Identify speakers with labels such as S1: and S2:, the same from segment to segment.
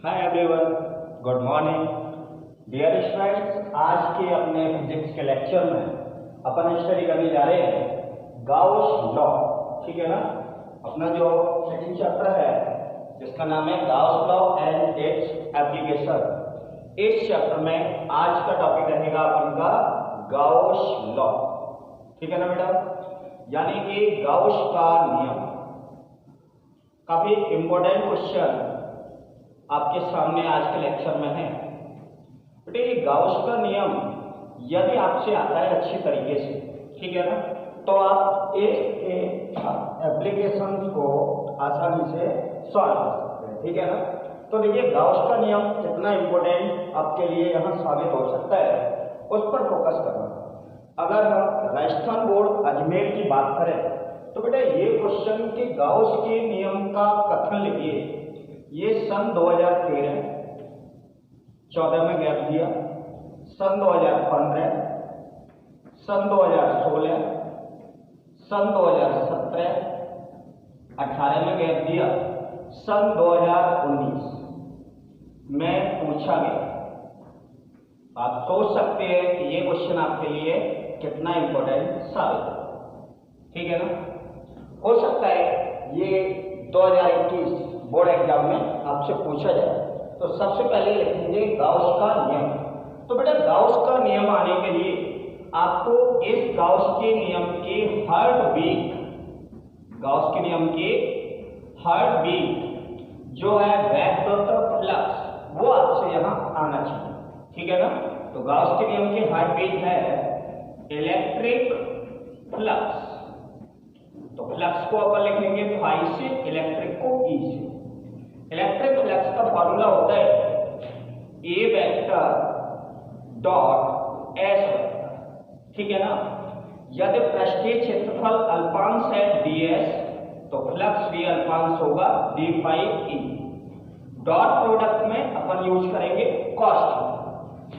S1: हाय everyone, good morning dear students. आज के अपने फिजिक्स के लेक्चर में अपन स्टडी करने जा रहे हैं गाउस लॉ। ठीक है ना। अपना जो सेकंड चैप्टर है जिसका नाम है Gauss law and its application. इस चैप्टर में आज का टॉपिक रहेगा अपन का गाउस लॉ। ठीक है ना बेटा, यानी कि गाउस का नियम। काफी इंपॉर्टेंट क्वेश्चन आपके सामने आज के लेक्चर में है। बेटे ये गाउस का नियम यदि आपसे आता है अच्छी तरीके से, ठीक है ना, तो आप इस एप्लीकेशन को आसानी से सॉल्व कर सकते हैं। ठीक है ना। तो देखिए गाउस का नियम कितना इंपॉर्टेंट आपके लिए यहाँ साबित हो सकता है, उस पर फोकस करना। अगर हम राजस्थान बोर्ड अजमेर की बात करें तो बेटा ये क्वेश्चन कि गाउस के नियम का कथन लिखिए। ये सन 2013-14 में गैप दिया, सन 2015, सन 2016, सन 2017, 18 में गैप दिया, सन 2019 में पूछा गया। आप सोच सकते हैं कि ये क्वेश्चन आपके लिए कितना इंपॉर्टेंट साबित है। ठीक है ना। हो सकता है ये 2021 बोर्ड एग्जाम में आपसे पूछा जाए। तो सबसे पहले लिखेंगे गाउस का नियम। तो बेटा गाउस का नियम आने के लिए आपको इस गाउस के नियम के हर वीक, गाउस के नियम के हर वीक जो है वेक्टर फ्लक्स वो आपसे यहाँ आना चाहिए। ठीक है ना। तो गाउस के नियम के हर वीक है इलेक्ट्रिक फ्लक्स। तो फ्लक्स को अपन लिखेंगे फाई से, इलेक्ट्रिक को ई से। इलेक्ट्रिक फ्लक्स का फॉर्मूला होता है ए वेक्टर डॉट एस वेक्टर। ठीक है ना। यदि पृष्ठीय क्षेत्रफल अल्पांश है ds तो फ्लक्स भी अल्पांश होगा d phi E. Dot product में अपन यूज करेंगे cost,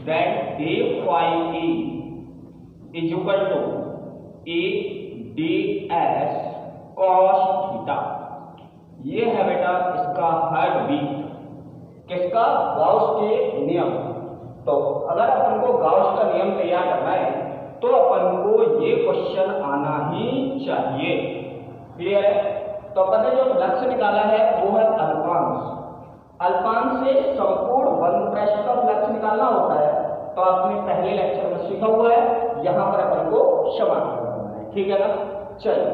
S1: that d phi E is equal to A ds cos theta. ये है बेटा इसका हर वीक किसका, गाउस के नियम। तो अगर अपन को गाउस का नियम तैयार करना है तो अपन को ये क्वेश्चन आना ही चाहिए। क्लियर है। तो अपन ने जो फ्लक्स निकाला है वो है अल्पांश। अल्पांश से संपूर्ण बंद पृष्ठ का फ्लक्स निकालना होता है। तो आपने पहले लेक्चर में सीखा हुआ है, यहाँ पर अपन को समाधान करना है। ठीक है ना। चलिए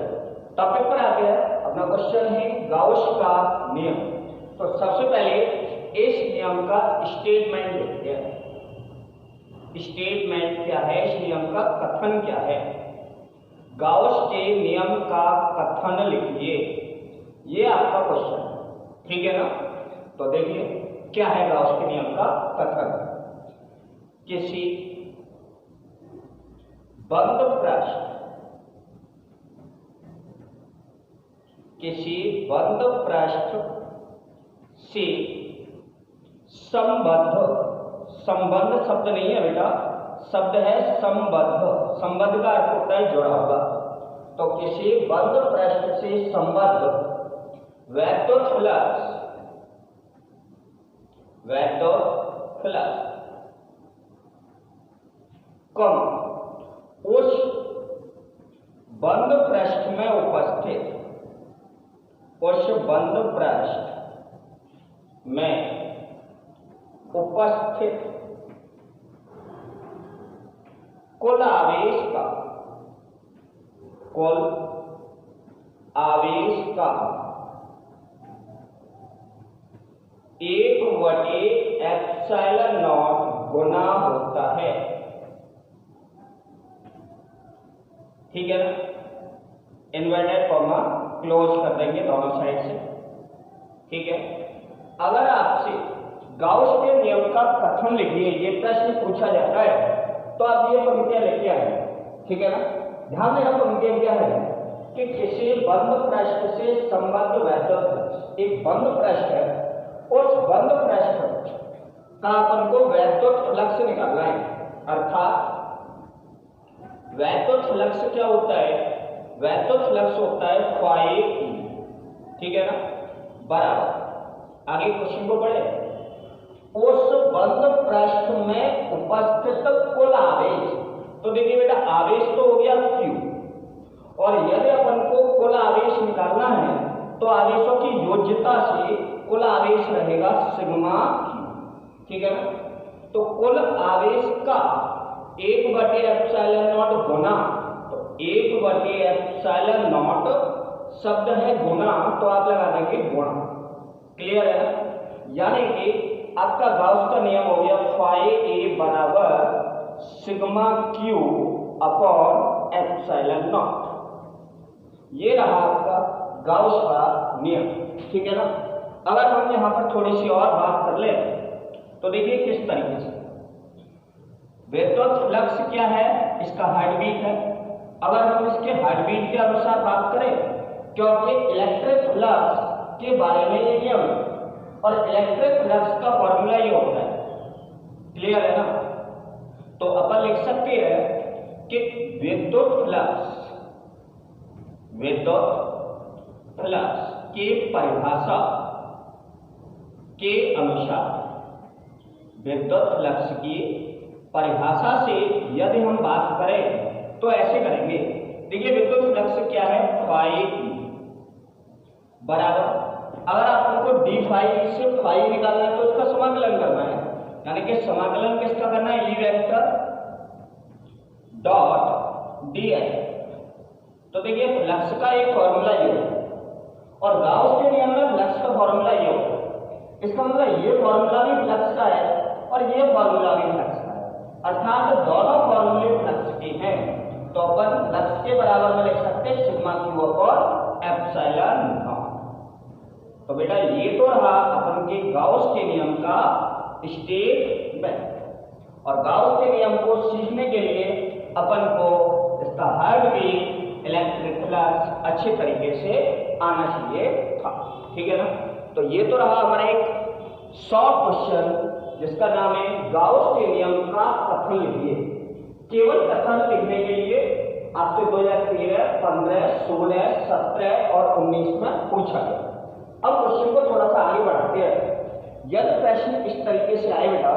S1: टॉपिक पर आ गया। अपना क्वेश्चन है गाउस का नियम। तो सबसे पहले इस नियम का स्टेटमेंट लिखते हैं। स्टेटमेंट क्या है, इस नियम का कथन क्या है। गाउस के नियम का कथन लिखिए, ये आपका क्वेश्चन है। ठीक है ना। तो देखिए क्या है गाउस के नियम का कथन। किसी बंद पृष्ठ, किसी बंद पृष्ठ से संबद्ध, संबंध शब्द नहीं है बेटा, शब्द है संबद्ध। संबद्ध का अर्थ होता है जुड़ा हुआ। तो किसी बंद पृष्ठ से संबद्ध वेक्टर फ्लक्स, वेक्टर फ्लक्स कम उस बंद पृष्ठ में उपस्थित, उस बंद पृष्ठ में उपस्थित कुल आवेश का, कुल आवेश का 1/ε0 गुना होता है। ठीक है ना। इन्वर्टेड कॉमा क्लोज कर देंगे दोनों साइड से। ठीक है। अगर आपसे गाउस के नियम का कथन लिखिए, ये प्रश्न पूछा जाता है, तो आप ये पंक्तियां लिखिए आए। ठीक है ना। ध्यान देना पंक्तियां क्या है कि किसी बंद पृष्ठ से संबद्ध वेक्टर फ्लक्स, एक बंद पृष्ठ है, उस बंद पृष्ठ का अपन को वेक्टर फ्लक्स निकालना है। अर्थात वेक्टर फ्लक्स क्या होता है, वेक्टर फ्लक्स होता है फाई ई। ठीक है ना, बराबर। आगे क्वेश्चन को पढ़े। उस बंद पृष्ठ में उपस्थित कुल आवेश। तो देखिए बेटा, आवेश तो हो गया Q, और यदि अपन को कुल आवेश निकालना है तो आवेशों की योज्यता से कुल आवेश रहेगा सिग्मा Q, ठीक है ना। तो कुल आवेश का 1/ε0 गुना, तो 1/ε0 शब्द है गुना, तो आप लगा देंगे गुणा। क्लियर है ना। यानी कि आपका गाउस का नियम हो गया फाई ए बराबर सिग्मा क्यू अपॉन ε0। ये रहा आपका गाउस का नियम, ठीक है ना। अगर हम यहां पर थोड़ी सी और बात कर ले तो देखिए किस तरीके से विद्युत फ्लक्स क्या है, इसका हार्ट बीट है। अगर हम इसके हार्ट बीट के अनुसार बात करें, क्योंकि इलेक्ट्रिक फ्लक्स के बारे में ये नियम है और इलेक्ट्रिक फ्लक्स का फॉर्मूला ये होता है। क्लियर है ना। तो अपन लिख सकते हैं कि विद्युत फ्लक्स के परिभाषा के अनुसार, विद्युत फ्लक्स की परिभाषा से यदि हम बात करें तो ऐसे करेंगे। देखिए विद्युत फ्लक्स क्या है, फाई बराबर, अगर आपको डी फाई से फाई निकालना है तो उसका समाकलन करना है, यानी कि समाकलन किसका करना है, E vector dot D S. तो देखिए फ्लक्स का एक फॉर्मूला ये है और गाउस के नियम में फ्लक्स का फॉर्मूला ये होता है। इसका मतलब ये फॉर्मूला भी फ्लक्स का है और ये फॉर्मूला भी फ्लक्स का है, अर्थात दोनों फॉर्मूले फ्लक्स के हैं। तो अपन फ्लक्स के बराबर में लिख सकते हैं सिग्मा क्यू अपॉन ε0। तो बेटा ये तो रहा अपन के गाउस के नियम का स्टेटमेंट, और गाउस के नियम को सीखने के लिए अपन को इसका हार्ट बीट, इलेक्ट्रिक फ्लक्स अच्छे तरीके से आना चाहिए था, ठीक है ना। तो ये तो रहा हमारा एक शॉर्ट क्वेश्चन जिसका नाम है गाउस के नियम का कथन लिखिए। केवल कथन लिखने के लिए आपसे 2013, 15, 16, 17 और 19 में पूछा गया। अब क्वेश्चन को थोड़ा सा आगे बढ़ाते हैं। यदि प्रश्न इस तरीके से आए बेटा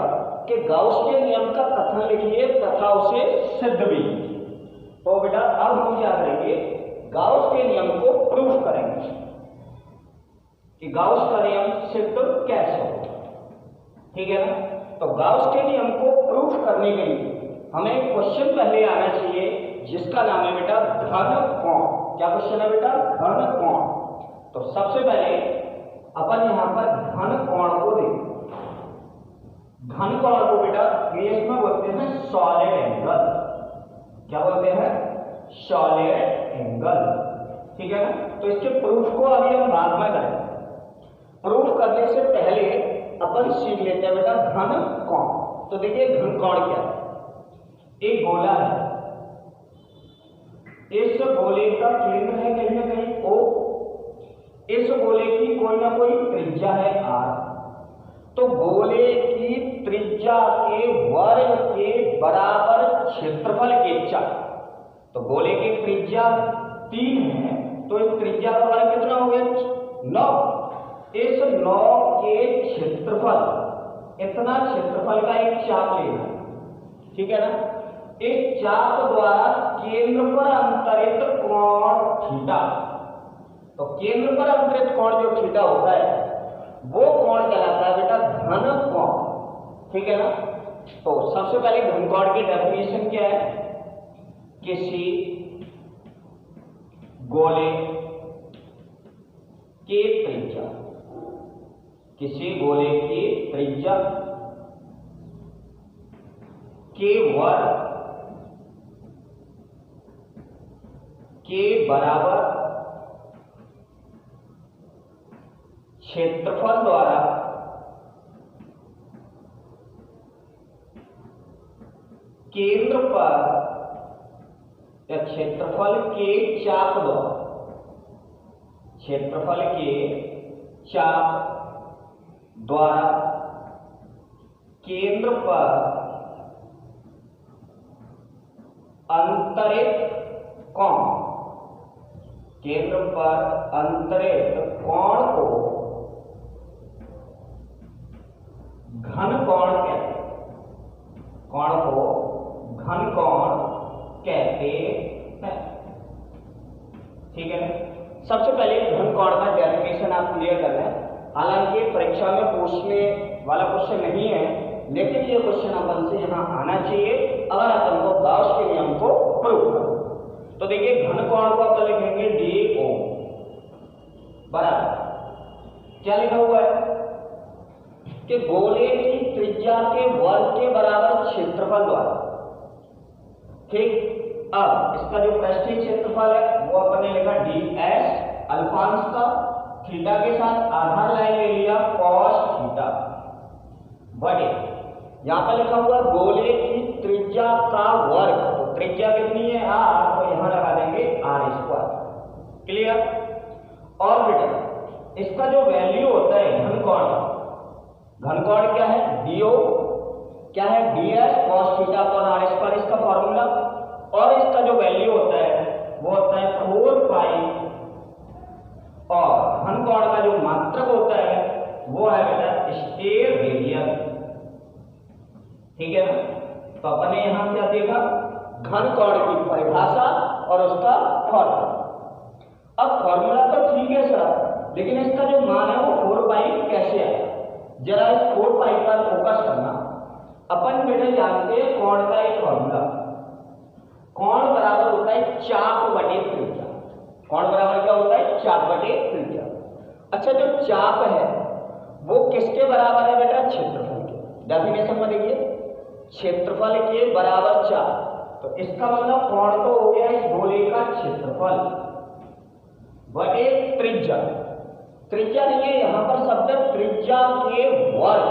S1: कि गाउस के नियम का कथन लिखिए तथा उसे सिद्ध भी कीजिए, तो बेटा अब हम क्या करेंगे, गाउस के नियम को प्रूफ करेंगे कि गाउस का नियम सिद्ध कैसे हो, ठीक है ना। तो गाउस के नियम को प्रूफ करने के लिए हमें एक क्वेश्चन पहले आना चाहिए जिसका नाम है बेटा घन कोण। क्या क्वेश्चन है बेटा, घन कोण। तो सबसे पहले अपन यहां पर घन कोण को देखें। घन कोण को बेटा इंग्लिश में बोलते हैं सॉलिड एंगल। क्या बोलते हैं, सॉलिड एंगल, ठीक है ना। तो इसके प्रूफ को अभी हम बाद में करेंगे। प्रूफ करने से पहले अपन सीख लेते हैं बेटा घन कोण। तो देखिए घन कोण क्या है, एक गोला है, इस गोले का केंद्र है कहीं ना कहीं O, इस गोले की कोई ना कोई त्रिज्या है R। तो गोले की त्रिज्या के वर्ग के बराबर क्षेत्रफल के 4। तो गोले की त्रिज्या 3 है, तो इस त्रिज्या का वर्ग कितना हो गया, 9। इस 9 के क्षेत्रफल, इतना क्षेत्रफल का एक चाप लेना, ठीक है ना। इस चाप द्वारा केंद्र पर अंतरित कोण थीटा, तो केंद्र पर अंतरित कोण जो थीटा होता है वो कोण कहलाता है बेटा घन कोण, ठीक है ना। तो सबसे पहले घन कोण की डेफिनेशन क्या है, किसी गोले के त्रिज्या, किसी गोले की त्रिज्या के वर्ग के बराबर क्षेत्रफल द्वारा केंद्र पर या क्षेत्रफल के चाप द्वारा, क्षेत्रफल के चाप द्वारा केंद्र पर अंतरित कोण, केंद्र पर अंतरित कोण को घन हालांकि परीक्षा में पूछने वाला क्वेश्चन नहीं है, लेकिन ये क्वेश्चन अपन से यहाँ आना चाहिए अगर अपन को गाउस के नियम को प्रूव करना। तो देखिए घन कोण को अपन लिखेंगे DO बराबर क्या लिखा हुआ है कि गोले की त्रिज्या के वर्ग के बराबर क्षेत्रफल द्वारा, ठीक। अब इसका जो पृष्ठीय क्षेत्रफल है वो अपन ने लिखा DS अल्फांश का, थीटा के साथ आधार लाइन ले लिया cos थीटा बटे, यहां पर लिखा हुआ गोले की त्रिज्या का वर्ग, तो त्रिज्या कितनी है r, तो यहां लगा देंगे r²। क्लियर। और बेटा इसका जो वैल्यू होता है घन कोण क्या है DO, क्या है DS cos theta upon r², इसका फॉर्मूला, और इसका जो वैल्यू होता है वो होता है 4 पाई, और घन कोण का जो मात्रक होता है वो है बेटा स्टेयर रेडियस, ठीक है ना। तो अपन ने यहां क्या देखा, घन कोण की परिभाषा और उसका फॉर्मूला। अब फॉर्मूला तो ठीक है सर, लेकिन इसका जो मान है वो 4 पाई कैसे आया, जरा इस 4 पाई पर फोकस करना। अपन बेटा जानते हैं कोण का एक फॉर्मूला, कोण बराबर होता है चाप बटे त्रिज्या। कोण बराबर क्या होता है, चाप बटे त्रिज्या। अच्छा जो चाप है वो किसके बराबर है बेटा, क्षेत्रफल के। डेफिनेशन में देखिए क्षेत्रफल के बराबर चाप, तो इसका मतलब कोण तो हो गया इस गोले का क्षेत्रफल बटे त्रिज्या। त्रिज्या नहीं है यहां पर शब्द त्रिज्या के वर्ग,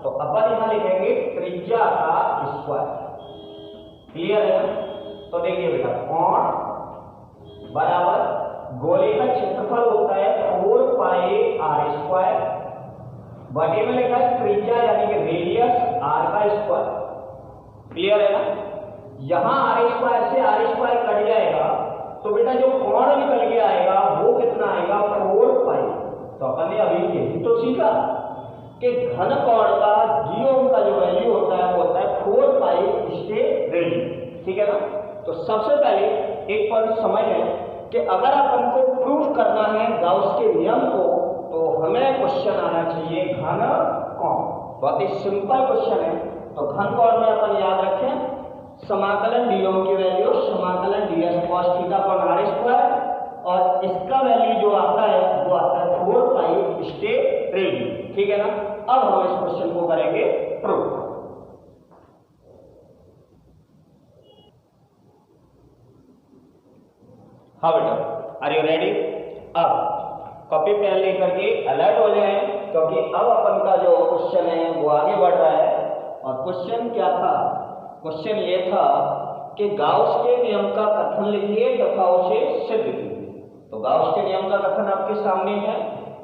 S1: तो अपन यहां लिखेंगे त्रिज्या का स्क्वायर। क्लियर है ना। तो देखिए बेटा कोण बराबर गोले का क्षेत्रफल होता है 4 पाई r² बटे में लिखा है त्रिज्या यानी कि रेडियस r का स्क्वायर। क्लियर है ना। यहां r² से r² कट जाएगा, तो बेटा जो कोण निकल के आएगा वो कितना आएगा 4 पाई। तो अपन ने अभी यही तो सीखा कि घन कोण का DO का जो वैल्यू होता है वो होता है 4 पाई स्टेयर रेडियस, ठीक है ना। तो सबसे पहले एक पॉइंट समझ लें कि अगर अपन को प्रूफ करना है गाउस के नियम को, तो हमें क्वेश्चन आना चाहिए घन कोण। बहुत ही सिंपल क्वेश्चन है। तो घन कोण में अपन याद रखें समाकलन DO की वैल्यू समाकलन DS cos theta upon r², और इसका वैल्यू जो आता है वो आता है 4 पाई स्टेयर रेडियस, ठीक है ना। अब हम इस क्वेश्चन को करेंगे प्रूफ। हाँ बेटा, आर यू रेडी। अब कॉपी पेन लेकर के अलर्ट हो जाए, क्योंकि अब अपन का जो क्वेश्चन है वो आगे बढ़ रहा है। और क्वेश्चन क्या था, क्वेश्चन ये था कि गाउस के नियम का कथन लिखिए तथा उसे सिद्ध कीजिए। तो गाउस के नियम का कथन आपके सामने है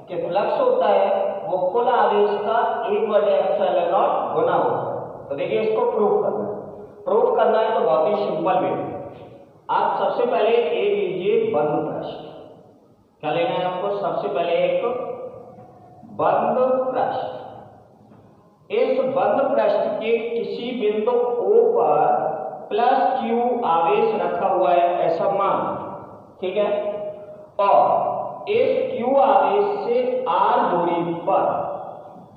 S1: कि फ्लक्स होता है वो कुल आवेश का 1/ε0 गुना होता है। तो देखिए इसको प्रूफ करना है। प्रूफ करना है तो बहुत ही सिंपल वे, आप सबसे पहले एक लीजिए बंद पृष्ठ। क्या लेना है आपको, सबसे पहले एक बंद पृष्ठ। इस बंद पृष्ठ के किसी बिंदु O पर +q आवेश रखा हुआ है ऐसा मान, ठीक है। और इस q आवेश से r दूरी पर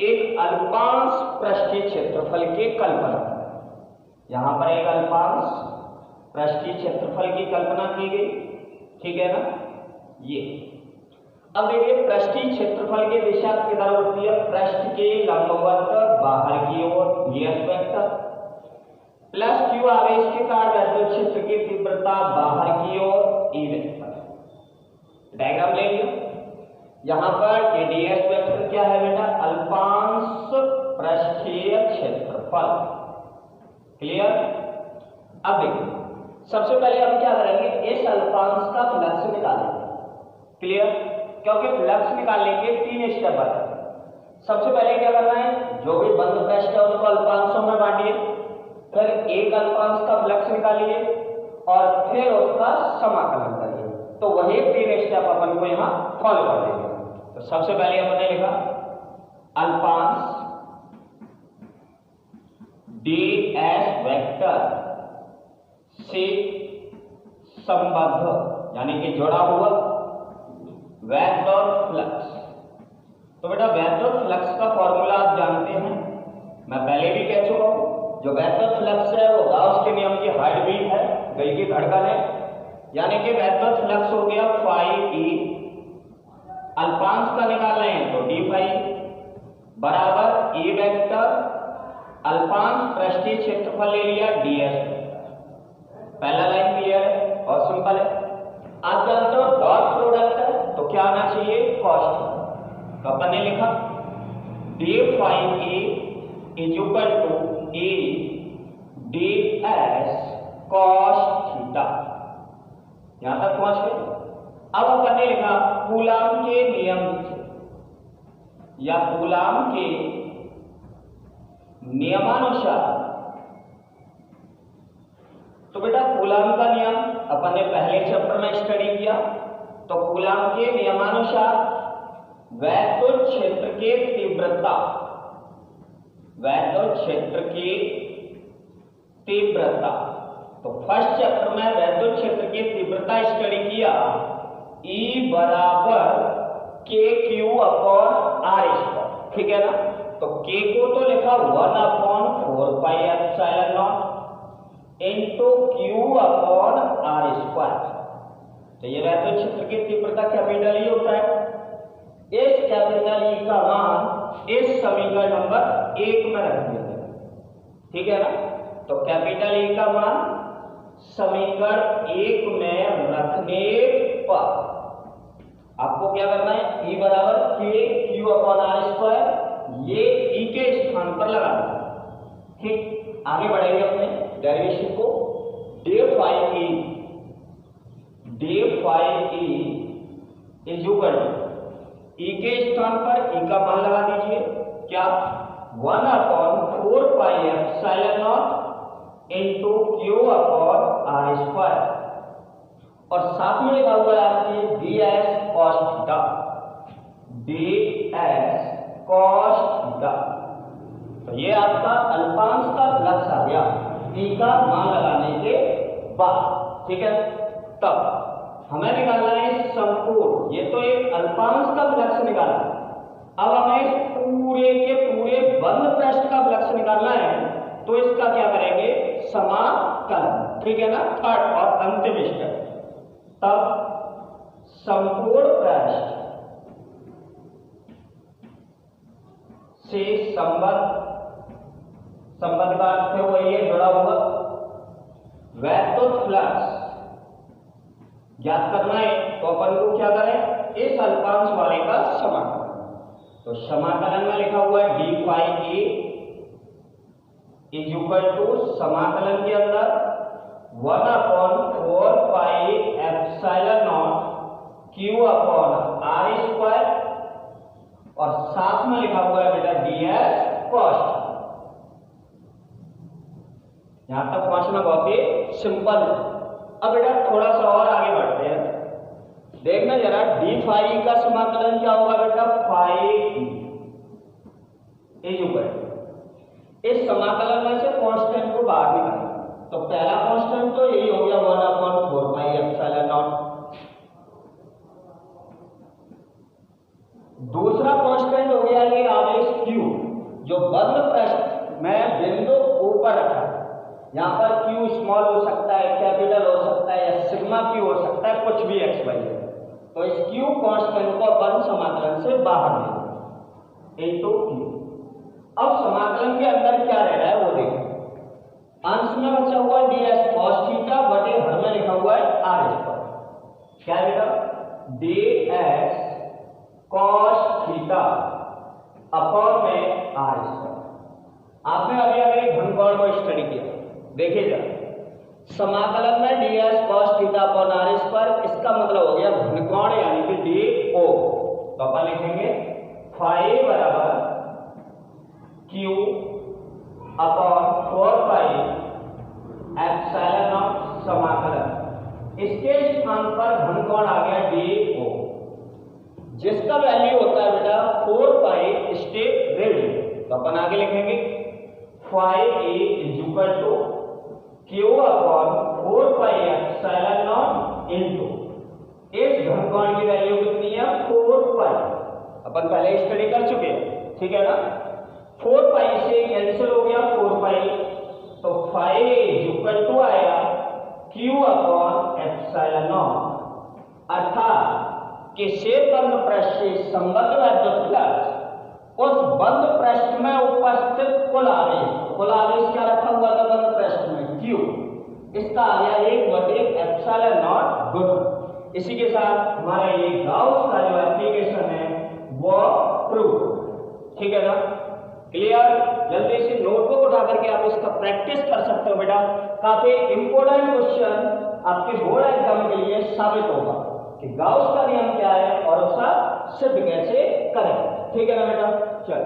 S1: एक अल्पांश पृष्ठीय क्षेत्रफल की कल्पना करें। यहां पर एक अल्पांश पृष्ठीय क्षेत्रफल की कल्पना की गई, ठीक है ना। ये अब देखिए पृष्ठीय क्षेत्रफल की दिशा किधर होती है, पृष्ठ के लंबवत बाहर की ओर ds वेक्टर, +q आवेश के कारण वैद्युत क्षेत्र की तीव्रता बाहर की ओर e वेक्टर। डायग्राम ले लिया। यहां पर ds वेक्टर क्या है बेटा, अल्पांश पृष्ठीय क्षेत्रफल। क्लियर। अब देखिए सबसे पहले हम क्या करेंगे, इस अल्पांश का फ्लक्स निकालेंगे। क्लियर। क्योंकि फ्लक्स निकालने के 3 स्टेप आते हैं। सबसे पहले क्या करना है, जो भी बंद पृष्ठ है उसको अल्पांशों में बांटिए, फिर एक अल्पांश का फ्लक्स निकालिए और फिर उसका समाकलन करिए। तो वही 3 स्टेप अपन को यहाँ फॉलो कर देंगे। तो सबसे पहले हमने लिखा अल्पांश ds वेक्टर से संबद्ध यानी कि जुड़ा हुआ वेक्टर फ्लक्स। तो बेटा वेक्टर जो वैक्यूम फ्लक्स है वो गाउस के नियम की हार्ट बीट है, दिल की धड़कन है, यानी कि वैक्यूम फ्लक्स हो गया फाई ई, अल्पांश का निकालना है तो डी फाई बराबर ई वेक्टर अल्पांश पृष्ठीय क्षेत्रफल ले लिया ds। पहला लाइन क्लियर है और सिंपल है। आप जानते हो डॉट प्रोडक्ट है तो क्या आना चाहिए कॉस थीटा, तो अपन ने लिखा D phi A is equal to A D S cos theta. यहां तक पहुंच गए। अब अपन ने लिखा कूलाम के नियम से या कूलाम के नियमानुसार, तो बेटा कूलाम का नियम अपन ने पहले चैप्टर में स्टडी किया। तो कूलाम के नियमानुसार वैद्युत क्षेत्र की तीव्रता, वैद्युत क्षेत्र की तीव्रता, तो फर्स्ट चैप्टर में वैद्युत क्षेत्र की तीव्रता स्टडी किया E बराबर के क्यू अपॉन आर स्क्वायर, ठीक है ना। तो K को तो लिखा 1/4πε0 into Q upon R square. तो ये वैद्युत क्षेत्र की तीव्रता कैपिटल ई होता है। इस कैपिटल ई का मान इस समीकरण नंबर 1 में रख दिया गया, ठीक है ना। तो कैपिटल ई का मान समीकरण 1 में रखने पर आपको क्या करना है, E बराबर के क्यू अपॉन आर स्क्वायर, ये E के स्थान पर लगा देना, ठीक। आगे बढ़ेंगे अपने डेरिवेशन को। D phi E is equal to E के स्थान पर E का मान लगा दीजिए, क्या 1/4πε0 into Q upon R square, और साथ में लिखा हुआ है आपके ds cos theta, ds cos theta. तो ये आपका अल्पांश का फ्लक्स आ गया E का मान लगाने के बाद, ठीक है। तब हमें निकालना है संपूर्ण, ये तो एक अल्पांश का फ्लक्स निकालना है। अब हमें पूरे के पूरे बंद पृष्ठ का फ्लक्स निकालना है, तो इसका क्या करेंगे समाकलन, ठीक है ना, थर्ड और अंतिम स्टेप। तब संपूर्ण पृष्ठ से संबंध का अर्थ है वही है जुड़ा हुआ वैद्युत फ्लक्स ज्ञात करना है, तो अपन को क्या करें, इस अल्पांश वाले का समाकलन। तो समाकलन में लिखा हुआ है D phi A is equal to समाकलन के अंदर 1/4πε0 क्यू अपॉन आर स्क्वायर, और साथ में लिखा हुआ है बेटा ds cos। यहां तक पहुंचना बहुत ही सिंपल है। अब बेटा थोड़ा सा और आगे बढ़ते हैं, देखना जरा डी फाई का समाकलन क्या होगा बेटा, फाई इज इक्वल, इस समाकलन में से कांस्टेंट को बाहर निकालना। तो पहला कांस्टेंट तो यही हो गया 1/4πε0, दूसरा कांस्टेंट हो गया ये आवेश Q, जो बंद पृष्ठ में बिंदु ऊपर रखा है। यहां पर Q स्मॉल हो सकता है, कैपिटल हो सकता है, या सिग्मा Q हो सकता है, कुछ भी x y है। तो इस Q कांस्टेंट को अपन समाकलन से बाहर लेंगे इनटू Q। अब समाकलन के अंदर क्या रह रहा है वो देखो, अंश में बचा हुआ है ds cos थीटा बटे हर में लिखा हुआ है r स्क्वायर। क्या बेटा, ds cos थीटा अपॉन में r स्क्वायर। आपने अभी अभी घनकोण को स्टडी किया, देखिए जरा समाकलन में ds cos theta upon r square, इसका मतलब हो गया घनकोण यानी कि do। तो अपन लिखेंगे फाई बराबर q अपॉन 4πε0 समाकलन, इसके स्थान पर घनकोण आ गया do, जिसका वैल्यू होता है बेटा 4π स्टेप रेडियन। तो अपन आगे लिखेंगे phi A is equal to q upon 4πε0 into इस घनकोण की वैल्यू कितनी है 4π, अपन पहले स्टडी कर चुके हैं, ठीक है ना। 4π से कैंसिल हो गया 4π, फाई इक्वल टू आया Q अपॉन एप्सिलॉन नॉट, अर्थात किसी बंद पृष्ठ से संबद्ध विद्युत फ्लक्स उस बंद पृष्ठ में उपस्थित कुल आवेश क्या रखा हुआ था बंद पृष्ठ में Q, इसका आ गया 1/एप्सिलॉन नॉट गुना। इसी के साथ हमारा ये गाउस का जो एप्लीकेशन है वो प्रूव, ठीक है ना, क्लियर। जल्दी से नोटबुक उठा करके आप इसका प्रैक्टिस कर सकते हो बेटा, काफी इंपॉर्टेंट क्वेश्चन आपके बोर्ड एग्जाम के लिए साबित होगा कि गाउस का नियम क्या है और उसका सिद्ध कैसे करें, ठीक है ना बेटा। चलो